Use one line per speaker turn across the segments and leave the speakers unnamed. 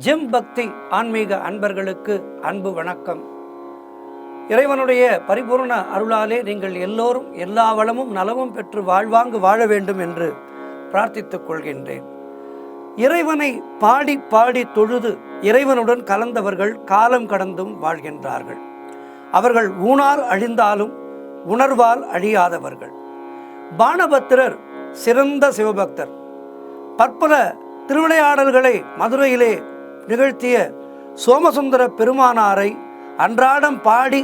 GeM பக்தி ஆன்மீக அன்பர்களுக்கு அன்பு வணக்கம். இறைவனுடைய பரிபூர்ண அருளாலே நீங்கள் எல்லோரும் எல்லா வளமும் நலமும் பெற்று வாழ்வாங்கு வாழ வேண்டும் என்று பிரார்த்தித்துக் கொள்கின்றேன். இறைவனை பாடி பாடி தொழுது இறைவனுடன் கலந்தவர்கள் காலம் கடந்தும் வாழ்கின்றார்கள். அவர்கள் ஊனால் அழிந்தாலும் உணர்வால் அழியாதவர்கள். பாணபத்திரர் சிறந்த சிவபக்தர். பற்பல திருவிளையாடல்களை மதுரையிலே நிகழ்த்திய சோமசுந்தர பெருமானாரை அன்றாடம் பாடி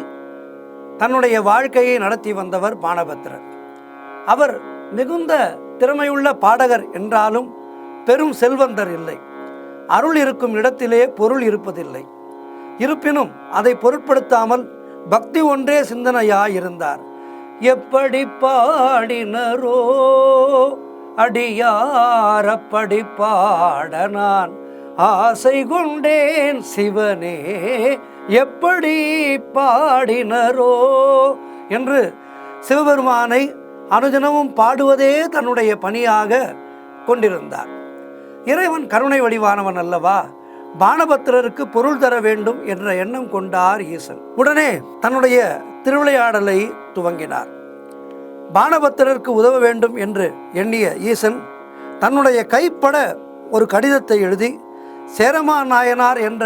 தன்னுடைய வாழ்க்கையை நடத்தி வந்தவர் பாணபத்திரர். அவர் மிகுந்த திறமையுள்ள பாடகர் என்றாலும் பெரும் செல்வந்தர் இல்லை. அருள் இருக்கும் இடத்திலே பொருள் இருப்பதில்லை. இருப்பினும் அதை பொருட்படுத்தாமல் பக்தி ஒன்றே சிந்தனையாயிருந்தார். எப்படி பாடினரோ அடியார் அப்படி பாட நான் ஆசை கொண்டேன் சிவனே எப்படி பாடினரோ என்று சிவபெருமானை அனுதினமும் பாடுவதே தன்னுடைய பணியாக கொண்டிருந்தார். இறைவன் கருணை வடிவானவன் அல்லவா? பாணபத்திரருக்கு பொருள் தர வேண்டும் என்ற எண்ணம் கொண்டார் ஈசன். உடனே தன்னுடைய திருவிளையாடலை துவங்கினார். பாணபத்திரருக்கு உதவ வேண்டும் என்று எண்ணிய ஈசன் தன்னுடைய கைப்பட ஒரு கடிதத்தை எழுதி சேரமான் நாயனார் என்ற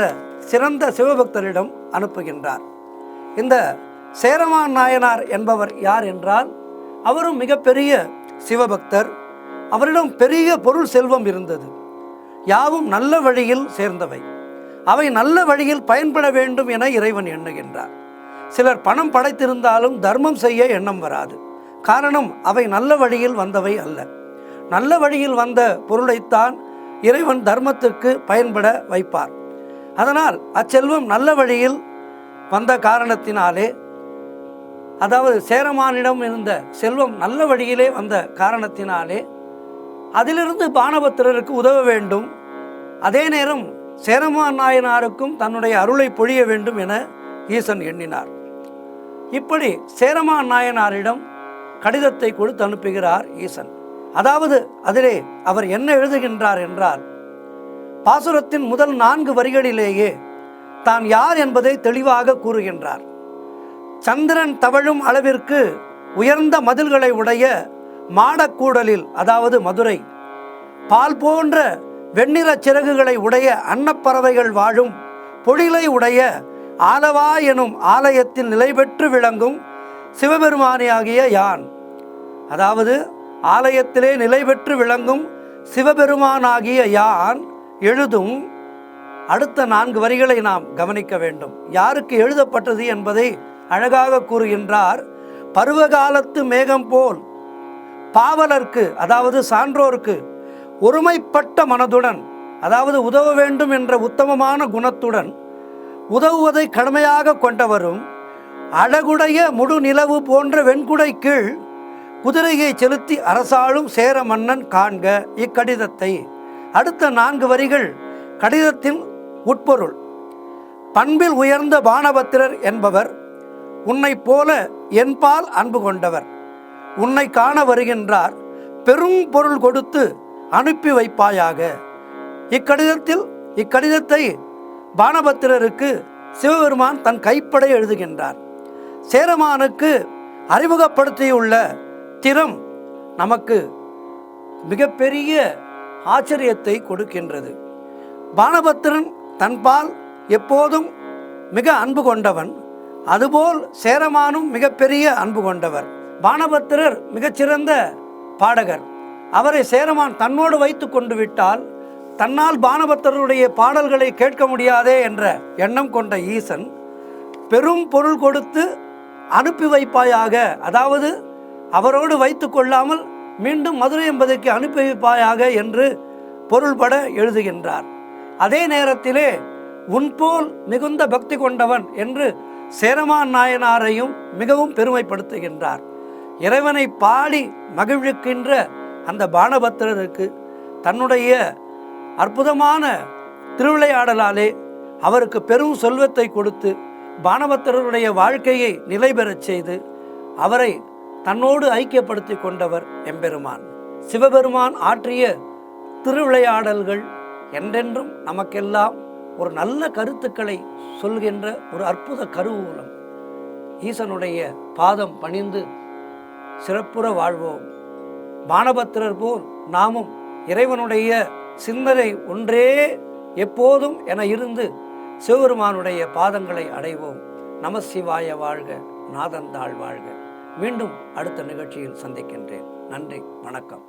சிறந்த சிவபக்தரிடம் அனுப்புகின்றார். இந்த சேரமான் நாயனார் என்பவர் யார் என்றால், அவரும் மிகப்பெரிய சிவபக்தர். அவரிடம் பெரிய பொருள் செல்வம் இருந்தது. யாவும் நல்ல வழியில் சேர்ந்தவை. அவை நல்ல வழியில் பயன்பட வேண்டும் என இறைவன் எண்ணுகின்றார். சிலர் பணம் படைத்திருந்தாலும் தர்மம் செய்ய எண்ணம் வராது. காரணம், அவை நல்ல வழியில் வந்தவை அல்ல. நல்ல வழியில் வந்த பொருளைத்தான் இறைவன் தர்மத்திற்கு பயன்பட வைப்பார். அதனால் அச்செல்வம் நல்ல வழியில் வந்த காரணத்தினாலே, அதாவது சேரமானிடம் இருந்த செல்வம் நல்ல வழியிலே வந்த காரணத்தினாலே அதிலிருந்து பாணபத்திரருக்கு உதவ வேண்டும். அதே நேரம் சேரமான் நாயனாருக்கும் தன்னுடைய அருளை பொழிய வேண்டும் என ஈசன் எண்ணினார். இப்படி சேரமான் நாயனாரிடம் கடிதத்தை கொடுத்து அனுப்புகிறார் ஈசன். அதாவது அதிலே அவர் என்ன எழுதுகின்றார் என்றால், பாசுரத்தின் முதல் 4 வரிகளிலேயே தான் யார் என்பதை தெளிவாக கூறுகின்றார். சந்திரன் தவழும் அளவிற்கு உயர்ந்த மதில்களை உடைய மாடக்கூடலில், அதாவது மதுரை, பால் போன்ற வெண்ணிற சிறகுகளை உடைய அன்னப்பறவைகள் வாழும் பொழிலை உடைய ஆலவா எனும் ஆலயத்தில் நிலை பெற்று விளங்கும் சிவபெருமானியாகிய யான், அதாவது ஆலயத்திலே நிலை பெற்று விளங்கும் சிவபெருமானாகிய யான் எழுதும். அடுத்த 4 வரிகளை நாம் கவனிக்க வேண்டும். யாருக்கு எழுதப்பட்டது என்பதை அழகாக கூறுகின்றார். பருவகாலத்து மேகம் போல் பாவலர்க்கு, அதாவது சான்றோர்க்கு, ஒருமைப்பட்ட மனதுடன், அதாவது உதவ வேண்டும் என்ற உத்தமமான குணத்துடன் உதவுவதை கடமையாக கொண்டவரும், அழகுடைய முழு நிலவு போன்ற வெண்குடை கீழ் குதிரையை செலுத்தி அரசாளும் சேர மன்னன் காண்க இக்கடிதத்தை. அடுத்த 4 வரிகள் கடிதத்தின் உட்பொருள். பண்பில் உயர்ந்த பாணபத்திரர் என்பவர் உன்னை போல என்பால் அன்பு கொண்டவர். உன்னை காண வருகின்றார். பெரும் பொருள் கொடுத்து அனுப்பி வைப்பாயாக. இக்கடிதத்தை பாணபத்திரருக்கு சிவபெருமான் தன் கைப்பட எழுதுகின்றார். சேரமானுக்கு அறிமுகப்படுத்தியுள்ள திறம் நமக்கு மிகப்பெரிய ஆச்சரியத்தை கொடுக்கின்றது. பாணபத்திரன் தன்பால் எப்போதும் மிக அன்பு கொண்டவன். அதுபோல் சேரமானும் மிகப்பெரிய அன்பு கொண்டவர். பாணபத்திரர் மிகச்சிறந்த பாடகர். அவரை சேரமான் தன்னோடு வைத்து கொண்டு விட்டால் தன்னால் பாணபத்திரருடைய பாடல்களை கேட்க முடியாதே என்ற எண்ணம் கொண்ட ஈசன் பெரும் பொருள் கொடுத்து அனுப்பி வைப்பாயாக, அதாவது அவரோடு வைத்து கொள்ளாமல் மீண்டும் மதுரை என்பதற்கு அனுப்பி வைப்பாயாக என்று பொருள்பட எழுதுகின்றார். அதே நேரத்திலே உன்போல் மிகுந்த பக்தி கொண்டவன் என்று சேரமான் நாயனாரையும் மிகவும் பெருமைப்படுத்துகின்றார். இறைவனை பாடி மகிழ்விக்கின்ற அந்த பாணபத்திரருக்கு தன்னுடைய அற்புதமான திருவிளையாடலாலே அவருக்கு பெரும் செல்வத்தை கொடுத்து பாணபத்திரருடைய வாழ்க்கையை நிலை பெறச் செய்து அவரை தன்னோடு ஐக்கியப்படுத்தி கொண்டவர் எம்பெருமான். சிவபெருமான் ஆற்றிய திருவிளையாடல்கள் என்றென்றும் நமக்கெல்லாம் ஒரு நல்ல கருத்துக்களை சொல்கின்ற ஒரு அற்புத கருவூலம். ஈசனுடைய பாதம் பணிந்து சிறப்புற வாழ்வோம். பானபத்திரர் போல் நாமும் இறைவனுடைய சிந்தனை ஒன்றே எப்போதும் என இருந்து சிவபெருமானுடைய பாதங்களை அடைவோம். நம சிவாய வாழ்க, நாதந்தாள் வாழ்க. மீண்டும் அடுத்த நிகழ்ச்சியில் சந்திக்கின்றேன். நன்றி, வணக்கம்.